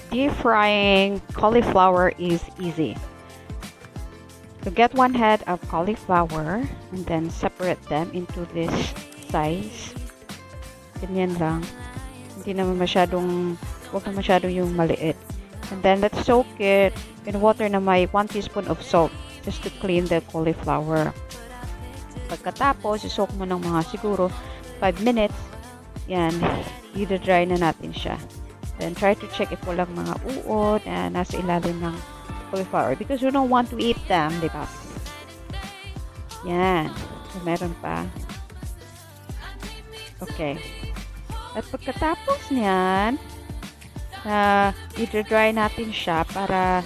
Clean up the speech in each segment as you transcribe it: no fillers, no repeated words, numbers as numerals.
deep frying cauliflower is easy. So get 1 head of cauliflower and then separate them into this size. Ganyan lang. Hindi naman masyadong, huwag na masyadong yung maliit. And then let's soak it in water na may 1 teaspoon of salt just to clean the cauliflower. Pagkatapos, isoak mo ng mga siguro 5 minutes. Yan, i-dry na natin siya. Then try to check if walang mga uod na nasa ilalim ng cauliflower because you don't want to eat them, di ba? Yan. So, meron pa. Okay. At pagkatapos niyan, i-dry natin siya para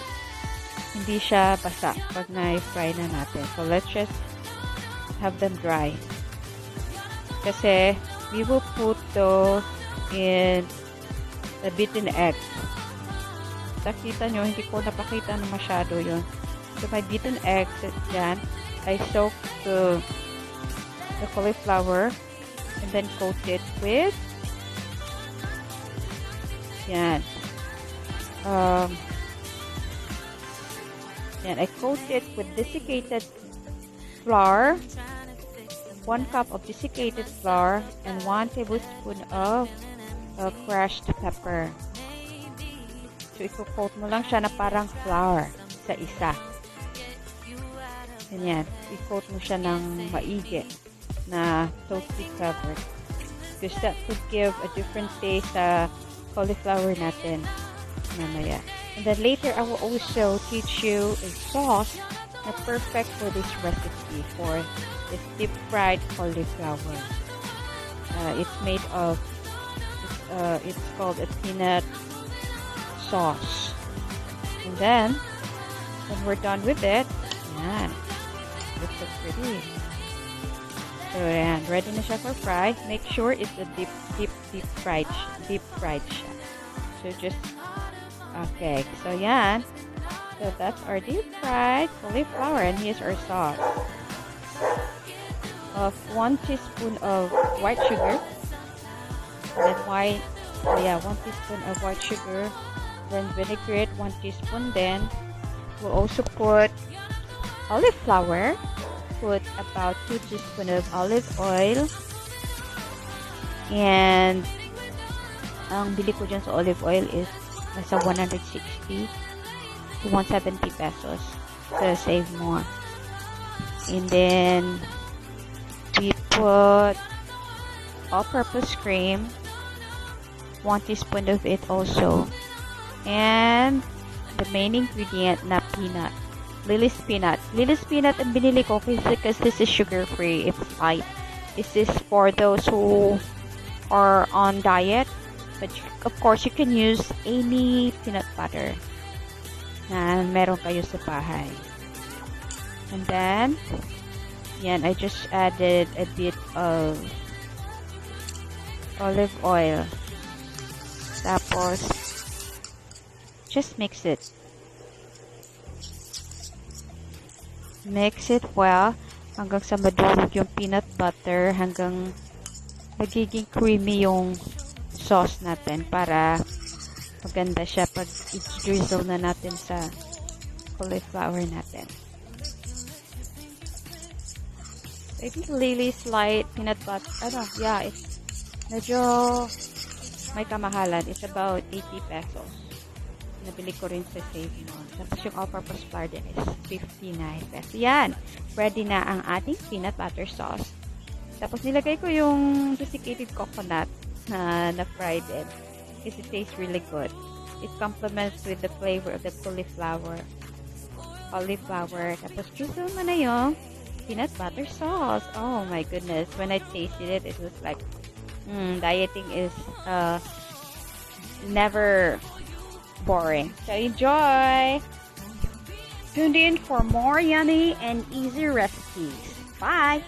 hindi siya basa pag na-fry na natin. So, let's just have them dry. Kasi, we will put those in the beaten egg. Nakita nyo, hindi ko napakita na masyado yun. So, my beaten eggs, yan, I soak the cauliflower and then coat it with yan. Yan, I coat it with desiccated flour, 1 cup of desiccated flour, and 1 tablespoon of crushed pepper. So, i-coat mo lang siya na parang flour sa isa. Ganyan. I-coat mo siya ng maigi na toasty covered. Because that could give a different taste sa cauliflower natin mamaya. And then later, I will also teach you a sauce na perfect for this recipe for this deep fried cauliflower. It's made of, it's called a peanut sauce. And then, when we're done with it, yan, looks so pretty. So, yan, ready na siya for fry. Make sure it's a deep fried siya. So, just, okay. So, yan. So, that's our deep fried cauliflower. And here's our sauce. Of 1 teaspoon of white sugar. And then 1 teaspoon of white sugar. Then vinegrette, 1 teaspoon. Then, we'll also put cauliflower. Put about 2 teaspoons of olive oil. And ang bili ko dyan sa olive oil is nasa 160 to 170 pesos to save more. And then we put all-purpose cream, 1 teaspoon of it also. And the main ingredient na peanut. Lily's peanut. Lily's peanut ang binili ko because this is sugar-free. It's light. This is for those who are on diet. But of course, you can use any peanut butter na meron kayo sa bahay. And then, yan, I just added a bit of olive oil. Tapos, just mix it. Mix it well hanggang sa madurog yung peanut butter, hanggang magiging creamy yung sauce natin para maganda siya pag i-drizzle na natin sa cauliflower natin. I think Lily's light peanut butter, it's medyo may kamahalan. It's about 80 pesos. Nabili ko rin sa Save More. Tapos yung all-purpose flour din is 59 pesos. Yan! Ready na ang ating peanut butter sauce. Tapos nilagay ko yung desiccated coconut na fried it. Because it tastes really good. It complements with the flavor of the cauliflower. Tapos drizzle mo na yung peanut butter sauce. Oh my goodness. When I tasted it, it was like, dieting is never boring. So enjoy! Tune in for more yummy and easy recipes. Bye!